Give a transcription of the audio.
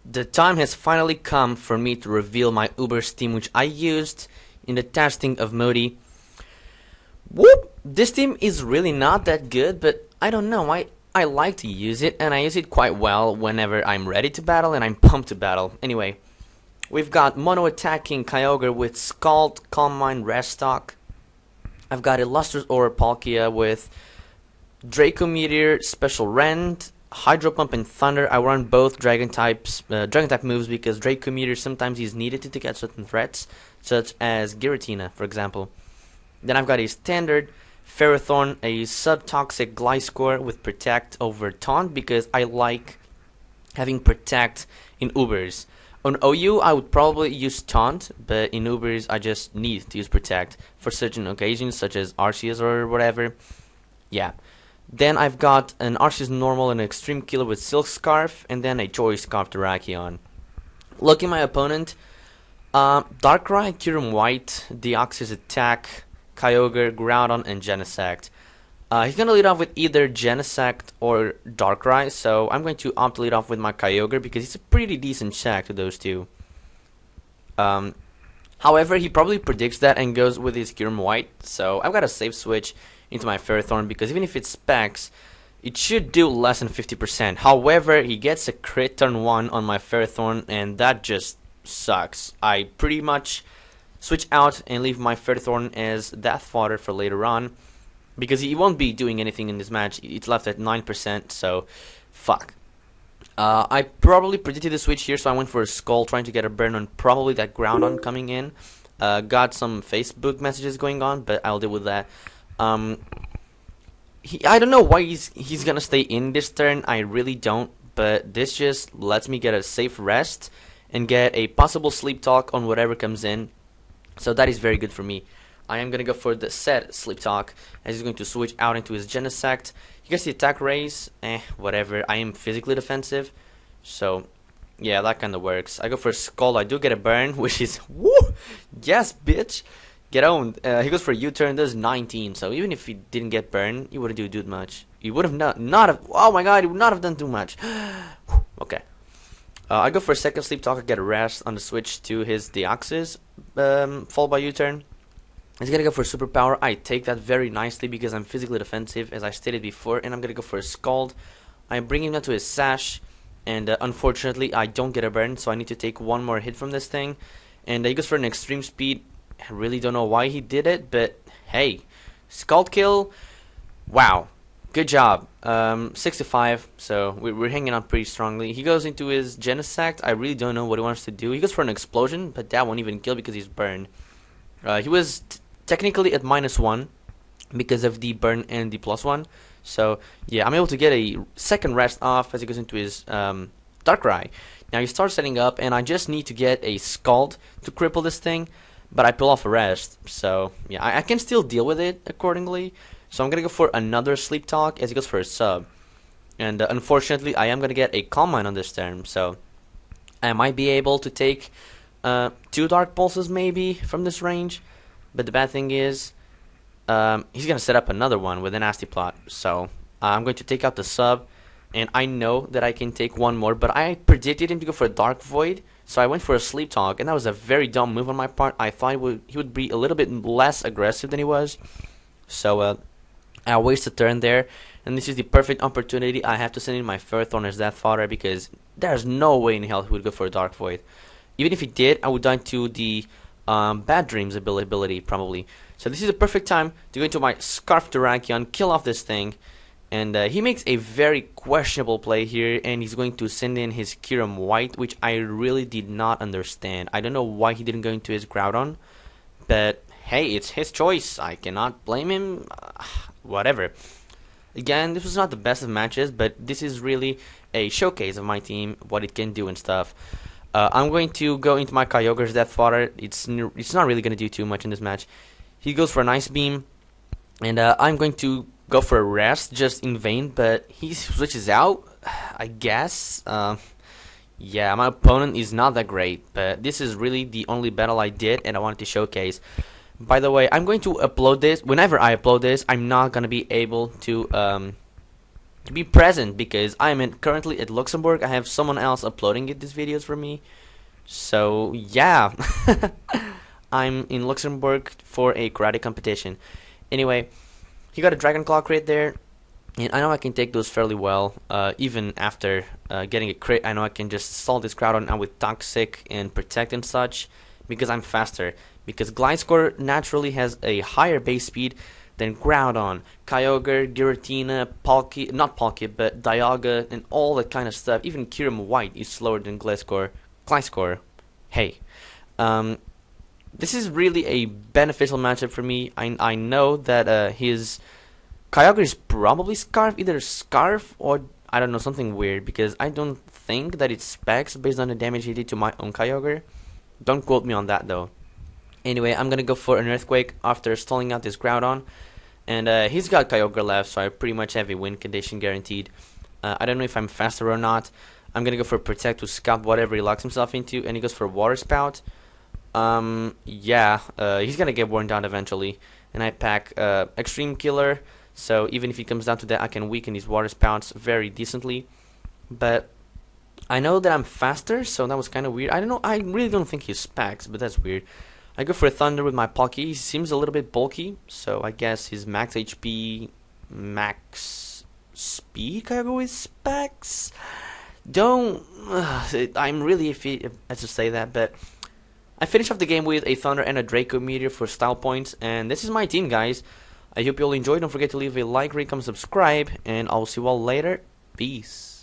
The time has finally come for me to reveal my Uber Steam, which I used in the testing of MOODY. Whoop! This team is really not that good, but I don't know, I like to use it, and I use it quite well whenever I'm ready to battle and I'm pumped to battle. Anyway, we've got Mono attacking Kyogre with Scald, Calm Mind, Restock. I've got Illustrious Aura Palkia with Draco Meteor, Special Rend, Hydro Pump, and Thunder. I run both Dragon type moves because Draco Meteor sometimes is needed to take out certain threats, such as Giratina, for example. Then I've got a standard Ferrothorn, a Subtoxic Gliscor with Protect over Taunt because I like having Protect in Ubers. On OU, I would probably use Taunt, but in Ubers, I just need to use Protect for certain occasions, such as Arceus or whatever. Yeah. Then I've got an Arceus Normal and an Extreme Killer with Silk Scarf, and then a Choice Scarf to Terrakion. Looking at my opponent, Darkrai, Kyurem White, Deoxys Attack, Kyogre, Groudon, and Genesect. He's going to lead off with either Genesect or Darkrai, so I'm going to opt to lead off with my Kyogre because it's a pretty decent check to those two. However, he probably predicts that and goes with his Kyurem White, so I've got a safe switch into my Ferrothorn because even if it specs, it should do less than 50%. However, he gets a crit turn 1 on my Ferrothorn, and that just sucks. I pretty much switch out and leave my Ferrothorn as death fodder for later on because he won't be doing anything in this match. It's left at 9%, so fuck. I probably predicted the switch here, so I went for a Skull, trying to get a burn on probably that Groudon coming in. Got some Facebook messages going on, but I'll deal with that. I don't know why he's gonna stay in this turn. I really don't, but this just lets me get a safe rest and get a possible sleep talk on whatever comes in. So that is very good for me. I am gonna go for the set sleep talk as he's going to switch out into his Genesect. He gets the attack raise, whatever. I am physically defensive, so yeah, that kind of works. I go for a Skull. I do get a burn, which is woo, yes, bitch. Get owned. He goes for a U-turn, does 19, so even if he didn't get burned, he wouldn't do much. He would have not have, oh my god, he would not have done too much. Okay. I go for a second sleep talk, I get a rest on the switch to his Deoxys, followed by U-turn. He's gonna go for a superpower. I take that very nicely because I'm physically defensive, as I stated before, and I'm gonna go for a Scald. I bring him down to his Sash, and unfortunately I don't get a burn, so I need to take one more hit from this thing. And he goes for an extreme speed. I really don't know why he did it, but hey, Scald kill, wow, good job. 65, so we're hanging on pretty strongly. He goes into his Genesect. I really don't know what he wants to do. He goes for an explosion, but that won't even kill because he's burned. He was technically at -1 because of the burn and the +1. So yeah, I'm able to get a second rest off as he goes into his Darkrai. Now he starts setting up, and I just need to get a Scald to cripple this thing. But I pull off a rest, so yeah, I can still deal with it accordingly. So I'm gonna go for another sleep talk as he goes for a sub, and unfortunately I am gonna get a Calm Mind on this turn, so I might be able to take 2 Dark Pulses maybe from this range. But the bad thing is he's gonna set up another one with a Nasty Plot, so I'm going to take out the sub, and I know that I can take one more, but I predicted him to go for a Dark Void. So I went for a sleep talk, and that was a very dumb move on my part. I thought he would be a little bit less aggressive than he was. So I wasted a turn there, and this is the perfect opportunity. I have to send in my Ferrothorn as Death Fodder because there's no way in hell he would go for a Dark Void. Even if he did, I would die to the Bad Dreams ability probably. So this is a perfect time to go into my Scarf Terrakion, kill off this thing. And he makes a very questionable play here, and he's going to send in his Kyurem White, which I really did not understand. I don't know why he didn't go into his Groudon, but hey, it's his choice. I cannot blame him. Whatever. Again, this was not the best of matches, but this is really a showcase of my team, what it can do and stuff. I'm going to go into my Kyogre's Death Fodder. It's not really going to do too much in this match. He goes for an Ice Beam, and I'm going to go for a rest just in vain, but he switches out, I guess. Yeah, my opponent is not that great, but this is really the only battle I did and I wanted to showcase. By the way, I'm going to upload this. Whenever I upload this, I'm not going to be able to to be present because currently at Luxembourg. I have someone else uploading these videos for me. So yeah, I'm in Luxembourg for a karate competition. Anyway, he got a Dragon Claw crit there, and I know I can take those fairly well. Even after getting a crit, I know I can just stall this Groudon out with Toxic and Protect and such because I'm faster. Because Gliscor naturally has a higher base speed than Groudon, Kyogre, Giratina, not Palkia, but Dialga, and all that kind of stuff. Even Kyurem White is slower than Gliscor. Hey. This is really a beneficial matchup for me. I know that his Kyogre is probably either Scarf or I don't know, something weird, because I don't think that it's specs based on the damage he did to my own Kyogre. Don't quote me on that though. Anyway, I'm gonna go for an Earthquake after stalling out this Groudon, and he's got Kyogre left, so I pretty much have a win condition guaranteed. I don't know if I'm faster or not. I'm gonna go for Protect to scalp whatever he locks himself into, and he goes for Water Spout. He's gonna get worn down eventually, and I pack Extreme Killer, so even if he comes down to that, I can weaken these Water Spouts very decently. But I know that I'm faster, so that was kind of weird. I don't know, I really don't think he's specs, but that's weird. I go for Thunder with my Palkia. He seems a little bit bulky, so I guess his max HP, max speed Kyogre with specs. I'm really iffy as to say that, but I finished off the game with a Thunder and a Draco Meteor for style points, and this is my team, guys. I hope you all enjoyed. Don't forget to leave a like, rate, comment, subscribe, and I'll see you all later. Peace.